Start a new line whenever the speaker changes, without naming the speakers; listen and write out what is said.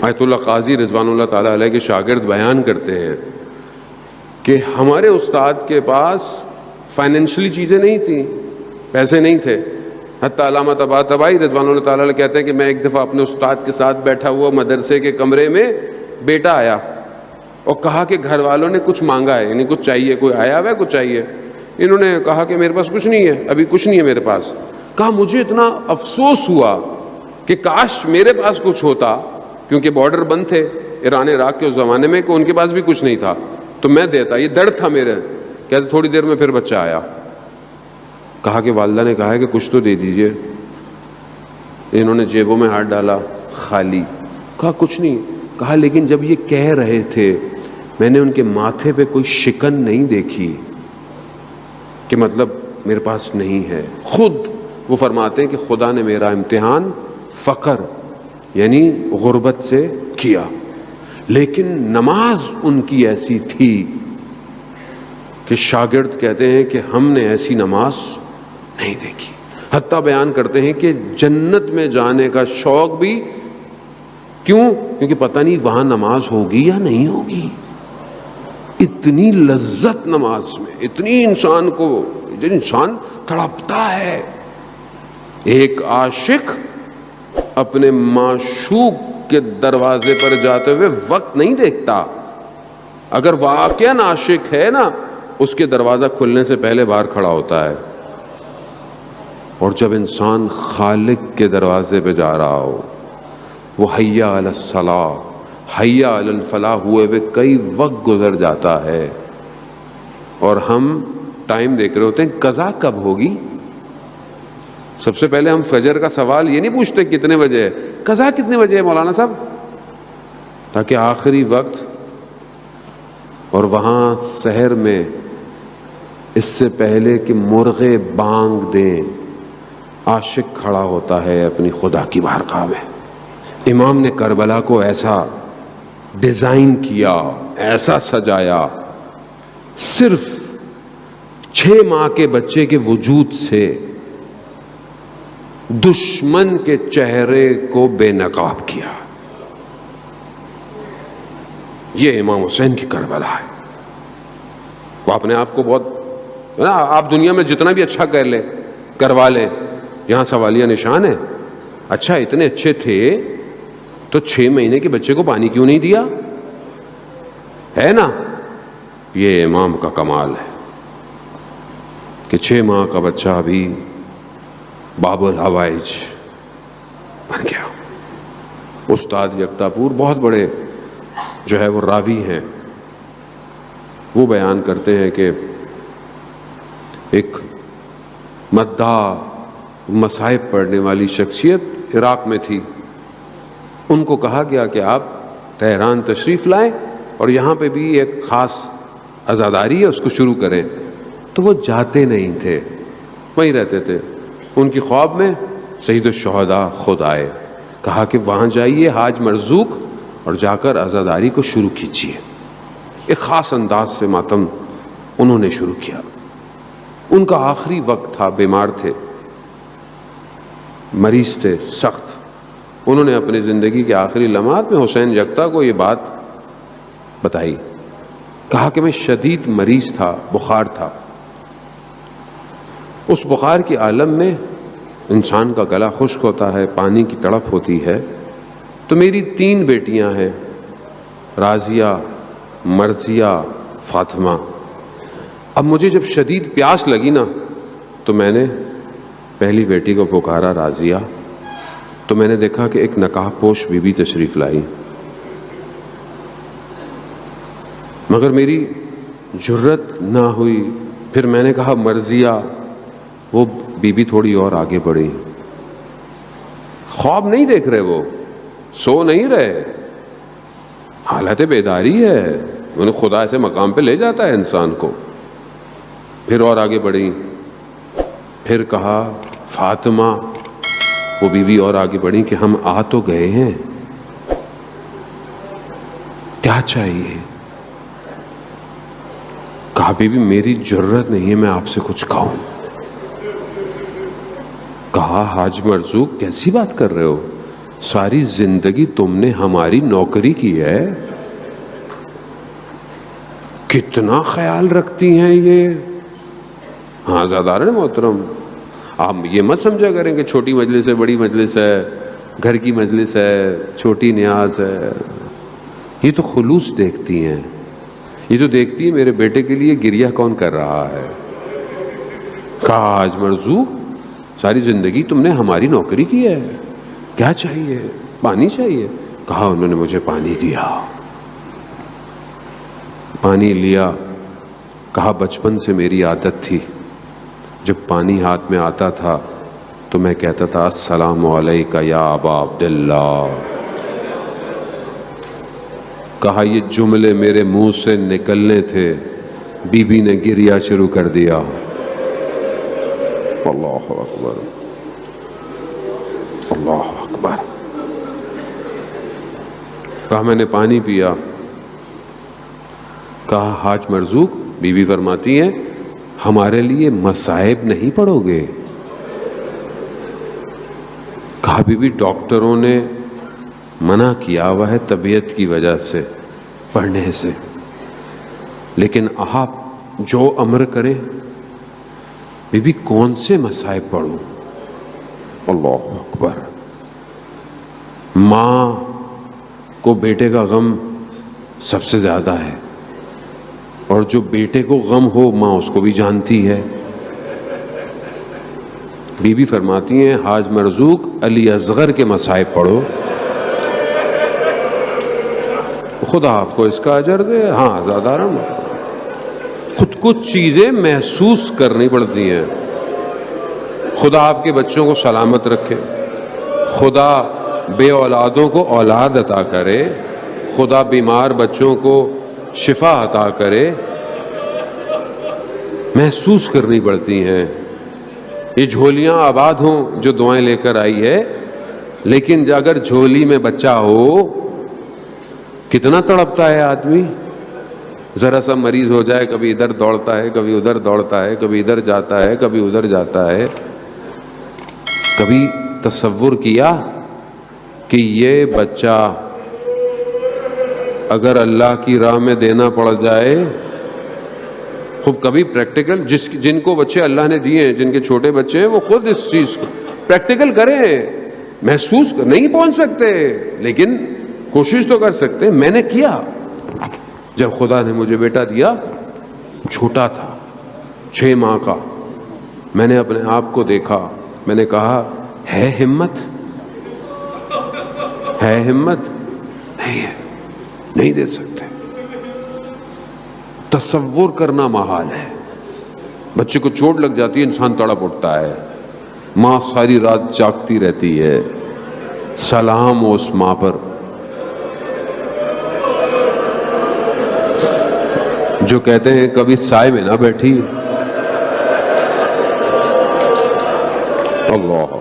آیت اللہ قاضی رضوان اللہ تعالیٰ علیہ کے شاگرد بیان کرتے ہیں کہ ہمارے استاد کے پاس فائنینشلی چیزیں نہیں تھیں، پیسے نہیں تھے. حتیٰ علامہ طباطبائی رضوان اللہ تعالیٰ علیہ کہتے ہیں کہ میں ایک دفعہ اپنے استاد کے ساتھ بیٹھا ہوا مدرسے کے کمرے میں، بیٹا آیا اور کہا کہ گھر والوں نے کچھ مانگا ہے، یعنی کچھ چاہیے، کوئی آیا ہوا ہے کچھ چاہیے. انہوں نے کہا کہ میرے پاس کچھ نہیں ہے، ابھی کچھ نہیں ہے میرے پاس. کہا مجھے اتنا افسوس ہوا کہ کاش میرے پاس کچھ ہوتا، کیونکہ بارڈر بند تھے ایران عراق کے اس زمانے میں، کہ ان کے پاس بھی کچھ نہیں تھا تو میں دیتا. یہ درد تھا میرے. کہتے تھوڑی دیر میں پھر بچہ آیا. کہا کہ والدہ نے کہا ہے کہ کچھ تو دے دیجئے. انہوں نے جیبوں میں ہاتھ ڈالا، خالی. کہا کچھ نہیں. کہا لیکن جب یہ کہہ رہے تھے میں نے ان کے ماتھے پہ کوئی شکن نہیں دیکھی کہ مطلب میرے پاس نہیں ہے. خود وہ فرماتے ہیں کہ خدا نے میرا امتحان فقر یعنی غربت سے کیا، لیکن نماز ان کی ایسی تھی کہ شاگرد کہتے ہیں کہ ہم نے ایسی نماز نہیں دیکھی. حتیٰ بیان کرتے ہیں کہ جنت میں جانے کا شوق بھی کیوں؟ کیونکہ پتہ نہیں وہاں نماز ہوگی یا نہیں ہوگی. اتنی لذت نماز میں، اتنی انسان کو، انسان تڑپتا ہے. ایک عاشق اپنے معشوق کے دروازے پر جاتے ہوئے وقت نہیں دیکھتا. اگر واقعاً عاشق ہے نا، اس کے دروازہ کھلنے سے پہلے باہر کھڑا ہوتا ہے. اور جب انسان خالق کے دروازے پہ جا رہا ہو، وہ حیا علی الصلاۃ، حیا علی الفلاح ہوئے ہوئے کئی وقت گزر جاتا ہے، اور ہم ٹائم دیکھ رہے ہوتے ہیں قضا کب ہوگی. سب سے پہلے ہم فجر کا سوال یہ نہیں پوچھتے کتنے بجے ہے، قضا کتنے بجے ہے مولانا صاحب، تاکہ آخری وقت. اور وہاں سحر میں اس سے پہلے کہ مرغے بانگ دیں، عاشق کھڑا ہوتا ہے اپنی خدا کی بارگاہ میں. امام نے کربلا کو ایسا ڈیزائن کیا، ایسا سجایا، صرف 6 ماہ کے بچے کے وجود سے دشمن کے چہرے کو بے نقاب کیا. یہ امام حسین کی کربلا ہے. وہ اپنے آپ کو بہت، آپ دنیا میں جتنا بھی اچھا کر لیں، کروا لیں، یہاں سوالیہ نشان ہے. اچھا اتنے اچھے تھے تو 6 مہینے کے بچے کو پانی کیوں نہیں دیا؟ ہے نا، یہ امام کا کمال ہے کہ 6 ماہ کا بچہ ابھی باب الحوائج بن گیا. استاد یکتا پور بہت بڑے جو ہے وہ راوی ہیں، وہ بیان کرتے ہیں کہ ایک مداح مصائب پڑھنے والی شخصیت عراق میں تھی. ان کو کہا گیا کہ آپ تہران تشریف لائیں اور یہاں پہ بھی ایک خاص عزاداری ہے، اس کو شروع کریں. تو وہ جاتے نہیں تھے، وہیں رہتے تھے. ان کی خواب میں سید الشہداء خود آئے، کہا کہ وہاں جائیے حاج مرزوق اور جا کر عزاداری کو شروع کیجیے. ایک خاص انداز سے ماتم انہوں نے شروع کیا. ان کا آخری وقت تھا، بیمار تھے، مریض تھے سخت. انہوں نے اپنی زندگی کے آخری لمحات میں حسین یکتا کو یہ بات بتائی. کہا کہ میں شدید مریض تھا، بخار تھا. اس بخار کے عالم میں انسان کا گلا خشک ہوتا ہے، پانی کی تڑپ ہوتی ہے. تو میری 3 بیٹیاں ہیں، راضیہ، مرضیہ، فاطمہ. اب مجھے جب شدید پیاس لگی نا تو میں نے پہلی بیٹی کو پکارا راضیہ. تو میں نے دیکھا کہ ایک نقاب پوش بی بی تشریف لائی، مگر میری جرت نہ ہوئی. پھر میں نے کہا مرضیہ. وہ بی بی تھوڑی اور آگے بڑھی. خواب نہیں دیکھ رہے، وہ سو نہیں رہے، حالت بیداری ہے. انہیں خدا ایسے مقام پہ لے جاتا ہے انسان کو. پھر اور آگے بڑھی. پھر کہا فاطمہ. وہ بیوی اور آگے بڑھی کہ ہم آ تو گئے ہیں، کیا چاہیے؟ کہا بی بی میری جرت نہیں ہے میں آپ سے کچھ کہوں. کہا حاج مرزوق کیسی بات کر رہے ہو؟ ساری زندگی تم نے ہماری نوکری کی ہے. کتنا خیال رکھتی ہیں یہ. ہاں زادار محترم، آپ یہ مت سمجھا کریں کہ چھوٹی مجلس ہے، بڑی مجلس ہے، گھر کی مجلس ہے، چھوٹی نیاز ہے. یہ تو خلوص دیکھتی ہیں. یہ تو دیکھتی ہے میرے بیٹے کے لیے گریہ کون کر رہا ہے. کہا حاج مرزوق ساری زندگی تم نے ہماری نوکری کی ہے، کیا چاہیے؟ پانی چاہیے. کہا انہوں نے مجھے پانی دیا. پانی لیا. کہا بچپن سے میری عادت تھی، جب پانی ہاتھ میں آتا تھا تو میں کہتا تھا السلام علیکہ یا ابا عبداللہ. کہا یہ جملے میرے منہ سے نکلنے تھے، بی بی نے گریہ شروع کر دیا. اللہ اکبر، اللہ اکبر. کہا میں نے پانی پیا. کہا حاج مرزوق، بی بی فرماتی ہیں ہمارے لیے مصائب نہیں پڑھو گے؟ کہا بی بی ڈاکٹروں نے منع کیا ہوا ہے طبیعت کی وجہ سے پڑھنے سے، لیکن آپ جو امر کریں. بی بی کون سے مصائب پڑھوں؟ اللہ اکبر. ماں کو بیٹے کا غم سب سے زیادہ ہے، اور جو بیٹے کو غم ہو ماں اس کو بھی جانتی ہے. بی بی فرماتی ہیں حاج مرزوق علی اصغر کے مصائب پڑھو، خدا آپ کو اس کا اجر دے. ہاں زیادہ رہا خود کچھ چیزیں محسوس کرنی پڑتی ہیں. خدا آپ کے بچوں کو سلامت رکھے، خدا بے اولادوں کو اولاد عطا کرے، خدا بیمار بچوں کو شفا عطا کرے. محسوس کرنی پڑتی ہیں. یہ جھولیاں آباد ہوں جو دعائیں لے کر آئی ہے، لیکن اگر جھولی میں بچہ ہو کتنا تڑپتا ہے آدمی. ذرا سا مریض ہو جائے کبھی ادھر دوڑتا ہے، کبھی ادھر دوڑتا ہے، کبھی ادھر جاتا ہے، کبھی ادھر جاتا ہے. کبھی تصور کیا کہ یہ بچہ اگر اللہ کی راہ میں دینا پڑ جائے، خوب کبھی پریکٹیکل جن کو بچے اللہ نے دیے ہیں، جن کے چھوٹے بچے ہیں، وہ خود اس چیز کو پریکٹیکل کریں. محسوس نہیں پہنچ سکتے لیکن کوشش تو کر سکتے. میں نے کیا جب خدا نے مجھے بیٹا دیا، چھوٹا تھا 6 ماہ کا. میں نے اپنے آپ کو دیکھا، میں نے کہا ہے ہمت؟ ہے ہمت؟ نہیں ہے، نہیں دے سکتے. تصور کرنا محال ہے. بچے کو چوٹ لگ جاتی ہے، انسان تڑپ اٹھتا ہے. ماں ساری رات جاگتی رہتی ہے. سلام اس ماں پر جو کہتے ہیں کبھی سائے میں نہ بیٹھی. اللہ